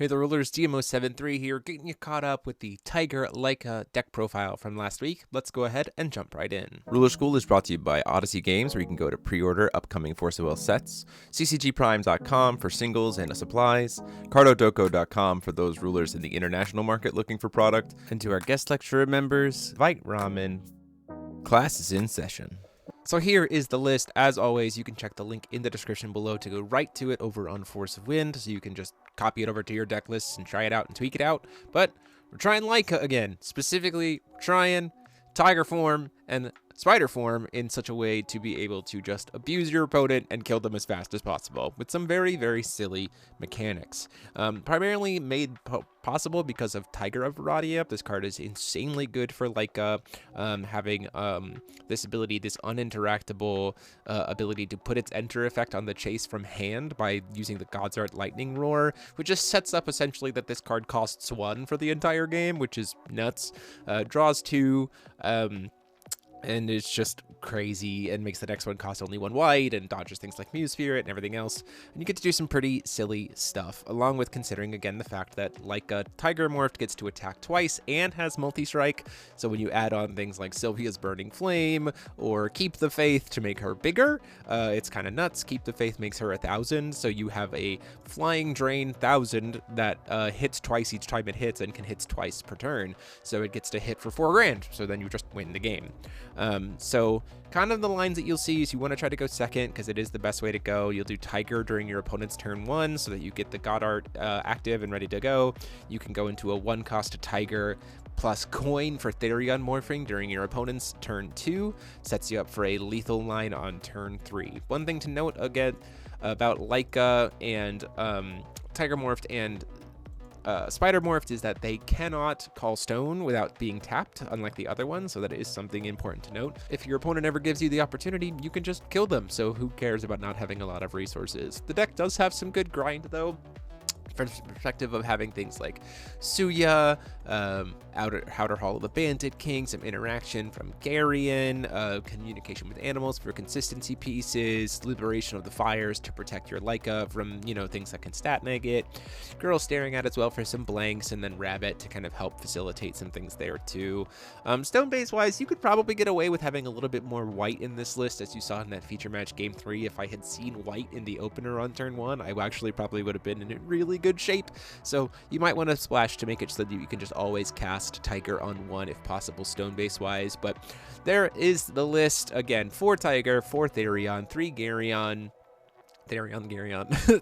Hey the rulers, DMO73 here, getting you caught up with the Tiger Lyka deck profile from last week. Let's go ahead and jump right in. Ruler School is brought to you by Odyssey Games, where you can go to pre-order upcoming Force of Will sets, ccgprime.com for singles and supplies, cardodoko.com for those rulers in the international market looking for product, and to our guest lecturer members, Vite Ramen. Class is in session. So here is the list. As always, you can check the link in the description below to go right to it over on Force of Wind, so you can just copy it over to your deck lists and try it out and tweak it out. But we're trying Lyka again, specifically trying Tiger form and Spider form in such a way to be able to just abuse your opponent and kill them as fast as possible with some very, very silly mechanics. Primarily made possible because of Tiger of Radia. This card is insanely good for Lyka, having this ability, this uninteractable ability to put its enter effect on the chase from hand by using the God's Art Lightning Roar, which just sets up essentially that this card costs 1 for the entire game, which is nuts. Draws 2, and it's just crazy and makes the next one cost only 1 white and dodges things like Muse Spirit and everything else. And you get to do some pretty silly stuff, along with considering again the fact that Lyka Tiger Morphed gets to attack twice and has multi-strike. So when you add on things like Sylvia's Burning Flame or Keep the Faith to make her bigger, it's kind of nuts. Keep the Faith makes her 1,000, so you have a Flying Drain 1,000 that hits twice each time it hits and can hit twice per turn. So it gets to hit for 4 grand, so then you just win the game. So kind of the lines that you'll see is you want to try to go second because it is the best way to go. You'll do Tiger during your opponent's turn 1 so that you get the God Art active and ready to go. You can go into a 1-cost Tiger plus coin for Therion morphing during your opponent's turn 2. Sets you up for a lethal line on turn 3. One thing to note again about Lyka and Tiger Morphed and Spider Morphed is that they cannot call stone without being tapped, unlike the other ones, so that is something important to note. If your opponent ever gives you the opportunity, you can just kill them, so who cares about not having a lot of resources. The deck does have some good grind, though, from the perspective of having things like Suya, Outer Hall of the Bandit King, some interaction from Garion, communication with animals for consistency pieces, liberation of the fires to protect your Lyka from, things that can stat neg it, Girl Staring At as well for some blanks, and then Rabbit to kind of help facilitate some things there too. Stone base wise, you could probably get away with having a little bit more white in this list, as you saw in that feature match game 3. If I had seen white in the opener on turn 1, I actually probably would have been in a really good shape. So you might want to splash to make it so that you can just always cast Tiger on 1 if possible, stone base wise. But there is the list again: 4 Tiger, 4 Therion, 3 Garion,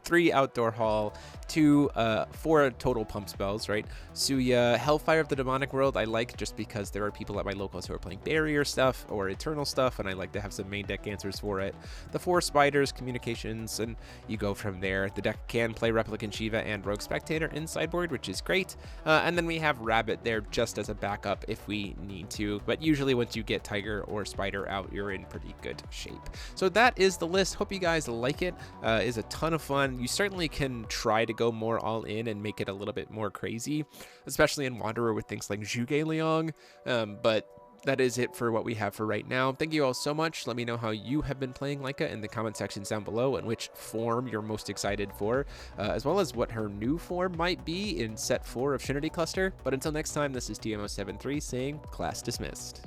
3 Outdoor Hall, 4 total pump spells, right? Suya, Hellfire of the Demonic World, I like just because there are people at my locals who are playing barrier stuff or eternal stuff, and I like to have some main deck answers for it. The 4 Spiders, Communications, and you go from there. The deck can play Replicant Shiva and Rogue Spectator in sideboard, which is great. And then we have Rabbit there just as a backup if we need to. But usually once you get Tiger or Spider out, you're in pretty good shape. So that is the list. Hope you guys like it. Is a ton of fun. You certainly can try to go more all in and make it a little bit more crazy, especially in Wanderer with things like Zhuge Liang, but that is it for what we have for right now. Thank you all so much. Let me know how you have been playing Lyka in the comment sections down below and which form you're most excited for, as well as what her new form might be in set 4 of Trinity Cluster. But until next time, this is DMO73 saying class dismissed.